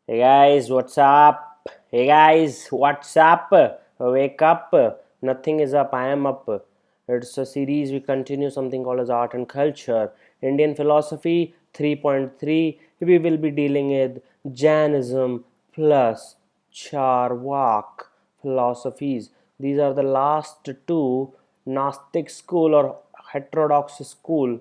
Hey guys, what's up? Hey guys, what's up? Wake up. Nothing is up, I am up. It's a series we continue something called as art and culture. Indian philosophy 3.3. We will be dealing with Jainism plus Charvak philosophies. These are the last two Gnostic school or heterodox school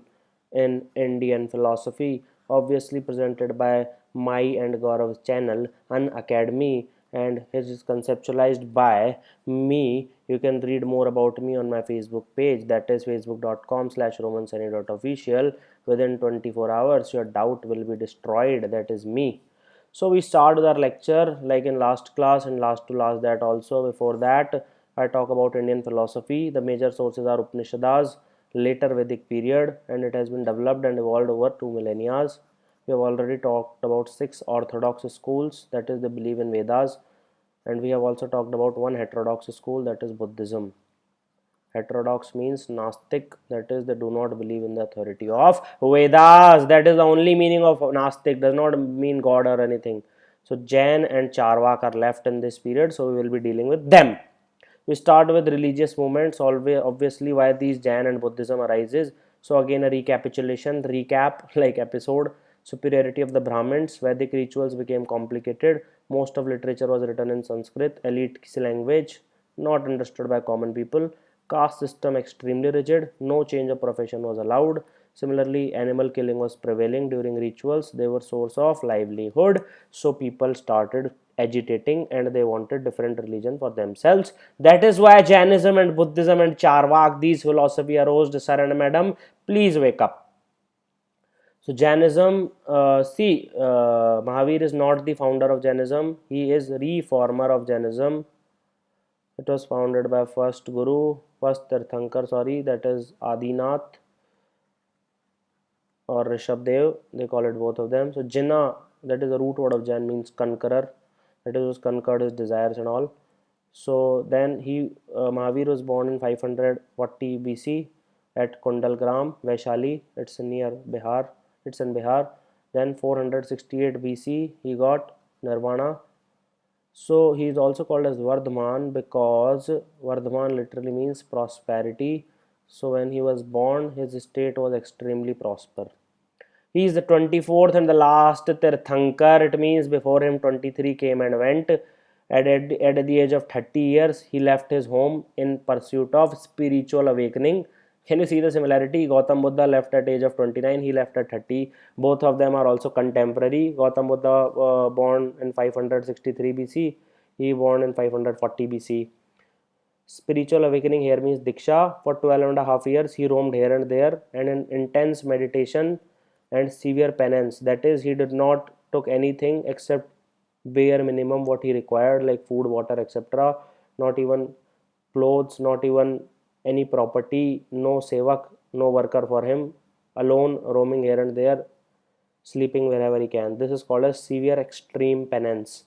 in Indian philosophy, obviously presented by my and Gaurav's channel, An Academy, and it is conceptualized by me. You can read more about me on my Facebook page, that is facebook.com/romansani.official. Within 24 hours, your doubt will be destroyed. That is me. So we start with our lecture like in last class and last to last that also. Before that, I talk about Indian philosophy. The major sources are Upanishads, later Vedic period, and it has been developed and evolved over 2 millennia. We have already talked about 6 orthodox schools, that is, they believe in Vedas, and we have also talked about one heterodox school, that is Buddhism. Heterodox means Gnostic, that is, they do not believe in the authority of Vedas. That is the only meaning of Gnostic, does not mean God or anything. So Jain and Charvak are left in this period, so we will be dealing with them. We start with religious movements, always obviously why these Jain and Buddhism arises. So again a recap like episode. Superiority of the Brahmins, Vedic rituals became complicated, most of literature was written in Sanskrit, elite language, not understood by common people, caste system extremely rigid, no change of profession was allowed. Similarly, animal killing was prevailing during rituals, they were source of livelihood, so people started agitating and they wanted different religion for themselves. That is why Jainism and Buddhism and Charvak, these philosophy arose. Sir and madam, please wake up. So Jainism, Mahavir is not the founder of Jainism, he is reformer of Jainism. It was founded by first Guru, first Tirthankar, that is Adinath or Rishabdev, they call it both of them. So Jinnah, that is the root word of Jain, means conqueror, that is, conquered his desires and all. So then Mahavir was born in 540 BC at Kundalgram, Vaishali, it's near Bihar, it's in Bihar. Then 468 BC he got Nirvana. So he is also called as Vardhaman because Vardhaman literally means prosperity. So when he was born, his state was extremely prosper. He is the 24th and the last Tirthankar. It means before him 23 came and went. At the age of 30 years, he left his home in pursuit of spiritual awakening. Can you see the similarity? Gautam Buddha left at age of 29, he left at 30. Both of them are also contemporary. Gautam Buddha born in 563 BC, he born in 540 BC. Spiritual awakening here means Diksha. For 12.5 years, he roamed here and there and in intense meditation and severe penance. That is, he did not took anything except bare minimum what he required, like food, water, etc. Not even clothes, not even any property, no sevak, no worker for him, alone roaming here and there, sleeping wherever he can. This is called as severe extreme penance.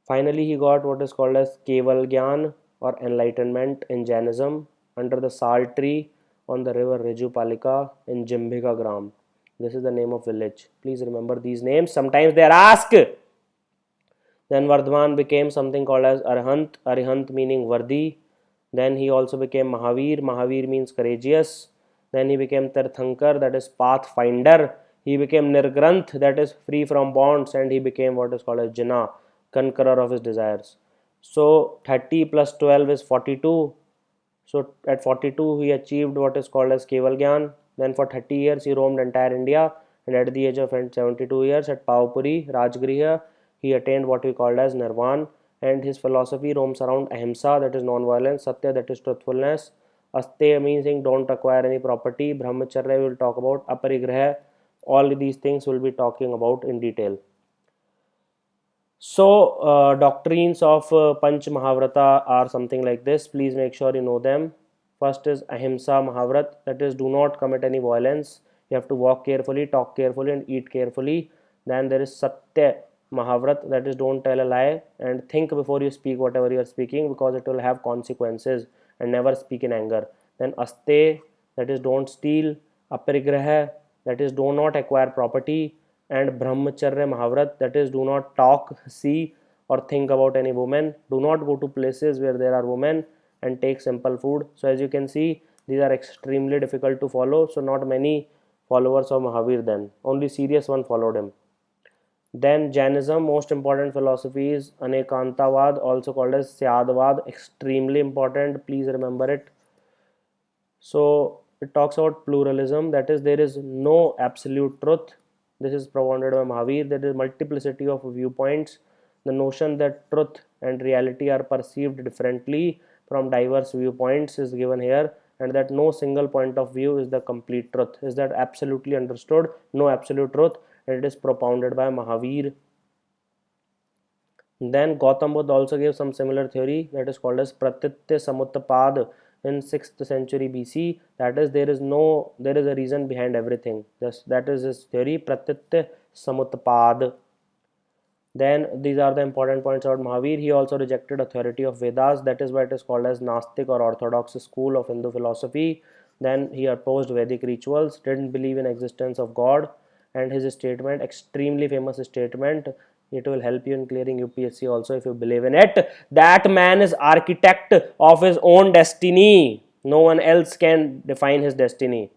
Finally, he got what is called as Keval Gyan or enlightenment in Jainism under the sal tree on the river Rijupalika in Jimbhika Gram. This is the name of village. Please remember these names. Sometimes they are asked. Then Vardhaman became something called as Arhant. Arhant meaning worthy. Then he also became Mahavir. Mahavir means courageous. Then he became Tirthankar, that is pathfinder. He became Nirgranth, that is free from bonds, and he became what is called as Jinnah, conqueror of his desires. So 30 plus 12 is 42. So at 42 he achieved what is called as Keval Gyan. Then for 30 years he roamed entire India, and at the age of 72 years at Pavpuri, Rajgriha, he attained what we called as Nirvan. And his philosophy roams around Ahimsa, that is non-violence, Satya, that is truthfulness, Asteya meaning don't acquire any property, Brahmacharya we will talk about, Aparigraha, all these things we'll be talking about in detail. So, doctrines of Panchmahavrata are something like this. Please make sure you know them. First is Ahimsa Mahavrat, that is, do not commit any violence. You have to walk carefully, talk carefully, and eat carefully. Then there is Satya Mahavrat, that is, don't tell a lie and think before you speak whatever you are speaking because it will have consequences, and never speak in anger. Then Aste, that is, don't steal. Aparigraha, that is, do not acquire property. and Brahmacharya Mahavrat, that is, do not talk, see, or think about any woman. Do not go to places where there are women, and take simple food. So as you can see, these are extremely difficult to follow. So not many followers of Mahavir then. Only serious one followed him. Then Jainism, most important philosophy is Anekantavada, also called as Syadvada, extremely important. Please remember it. So it talks about pluralism, that is, there is no absolute truth. This is propounded by Mahavir. There is multiplicity of viewpoints. The notion that truth and reality are perceived differently from diverse viewpoints is given here, and that no single point of view is the complete truth. Is that absolutely understood? No absolute truth, and it is propounded by Mahavir. Then Gautam Buddha also gave some similar theory, that is called as Pratitya Samutpad in 6th century BC. That is, there is a reason behind everything. That is his theory, Pratitya Samutpad. Then these are the important points about Mahavir. He also rejected authority of Vedas. That is why it is called as Gnostic or Orthodox school of Hindu philosophy. Then he opposed Vedic rituals, didn't believe in existence of God, and his statement, extremely famous statement, it will help you in clearing UPSC also if you believe in it. That man is architect of his own destiny. No one else can define his destiny.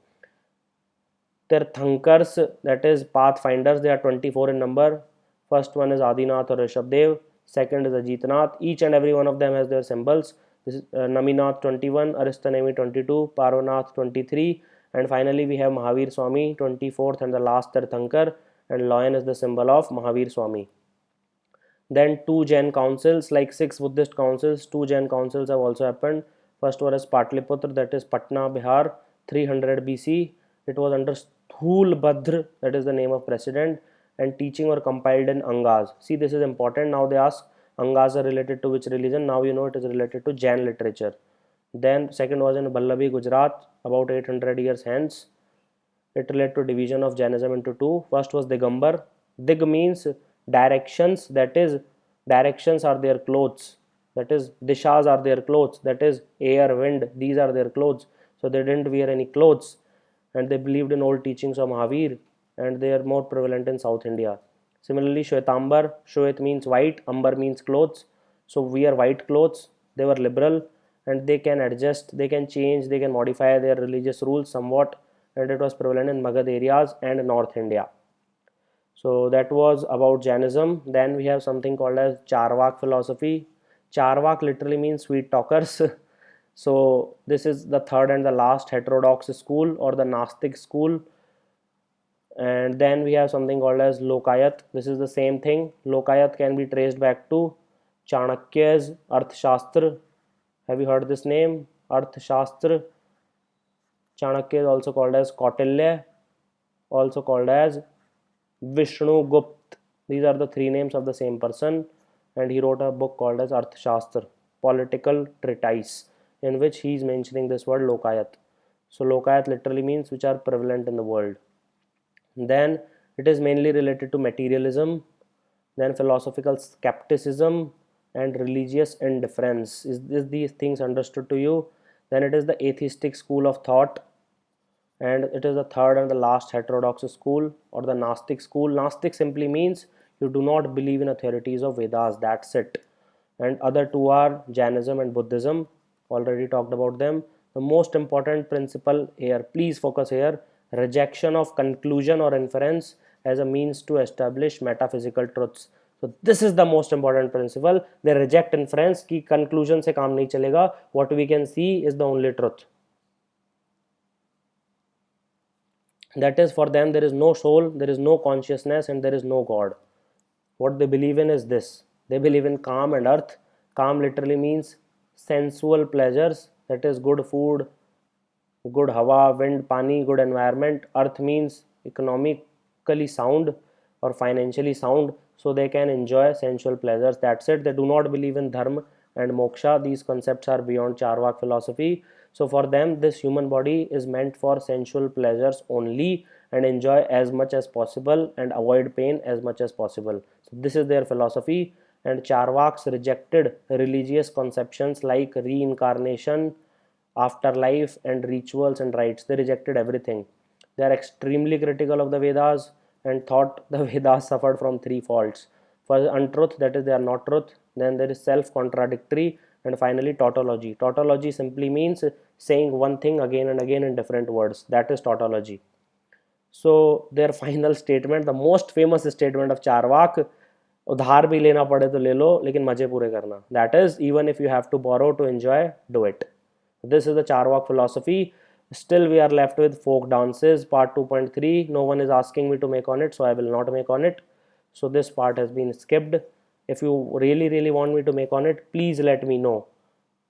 Tirthankars, that is pathfinders, they are 24 in number. First one is Adinath or Rishabdev. Second is Ajitnath. Each and every one of them has their symbols. This is Naminath 21, Aristanemi 22, Parvanath 23, and finally we have Mahavir Swami 24th and the last Tirthankar, and lion is the symbol of Mahavir Swami. Then two Jain councils, like 6 Buddhist councils, two Jain councils have also happened. First one is Patliputra, that is Patna, Bihar, 300 BC. It was under Sthulbhadra, that is the name of president, and teaching were compiled in Angas. See, this is important. Now they ask Angas are related to which religion? Now you know it is related to Jain literature. Then second was in Vallabhi, Gujarat, about 800 years hence. It led to division of Jainism into two. First was Digambar. Dig means directions, that is, directions are their clothes. That is, dishas are their clothes. That is, air, wind, these are their clothes. So they didn't wear any clothes, and they believed in old teachings of Mahavir, and they are more prevalent in South India. Similarly, Shwetambar, Shwet means white, Ambar means clothes. So wear white clothes. They were liberal, and they can adjust, they can change, they can modify their religious rules somewhat, and it was prevalent in Magad areas and North India. So that was about Jainism. Then we have something called as Charvak philosophy. Charvak literally means sweet talkers. So this is the third and the last heterodox school or the Gnostic school. And then we have something called as Lokayat. This is the same thing. Lokayat can be traced back to Chanakya's Arthashastra. Have you heard this name? Arthashastra. Chanakya is also called as Kautilya, also called as Vishnu Gupt. These are the three names of the same person, and he wrote a book called as Arthashastra, political treatise, in which he is mentioning this word Lokayat. So Lokayat literally means which are prevalent in the world. Then it is mainly related to materialism, then philosophical skepticism, and religious indifference. Is this these things understood to you? Then it is the atheistic school of thought, and it is the third and the last heterodox school or the Gnostic school. Gnostic simply means you do not believe in authorities of Vedas, that's it. And other two are Jainism and Buddhism, already talked about them. The most important principle here, please focus here, rejection of conclusion or inference as a means to establish metaphysical truths. So this is the most important principle. They reject inference कि conclusion से काम नहीं चलेगा. What we can see is the only truth. That is, for them there is no soul, there is no consciousness, and there is no God. What they believe in is this: they believe in calm and earth. Calm literally means sensual pleasures, that is good food, good hawa, wind, pani, good environment. Earth means economically sound or financially sound, so they can enjoy sensual pleasures. That's it. They do not believe in dharma and moksha. These concepts are beyond Charvak philosophy. So for them, this human body is meant for sensual pleasures only, and enjoy as much as possible and avoid pain as much as possible. So this is their philosophy. And Charvaks rejected religious conceptions like reincarnation, afterlife, and rituals and rites. They rejected everything. They are extremely critical of the Vedas, and thought the Vedas suffered from three faults. First, untruth, that is, they are not truth. Then there is self-contradictory, and finally tautology. Tautology simply means saying one thing again and again in different words. That is tautology. So their final statement, the most famous statement of Charvak, उधार भी लेना पड़े तो ले लो लेकिन मजे पूरे करना. That is, even if you have to borrow to enjoy, do it. This is the Charvak philosophy. Still we are left with folk dances part 2.3. No one is asking me to make on it, so I will not make on it. So this part has been skipped. If you really want me to make on it, please let me know.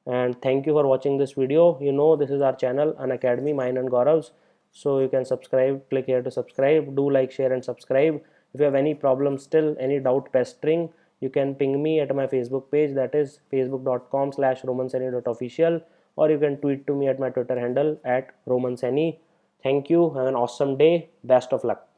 And thank you for watching this video. You know, this is our channel, An Academy, mine and Gaurav's. So you can subscribe, click here to subscribe. Do like, share and subscribe. If you have any problem still, any doubt pestering, you can ping me at my Facebook page, that is facebook.com/romanseni.official, or you can tweet to me at my Twitter handle at romanseni. Thank you. Have an awesome day. Best of luck.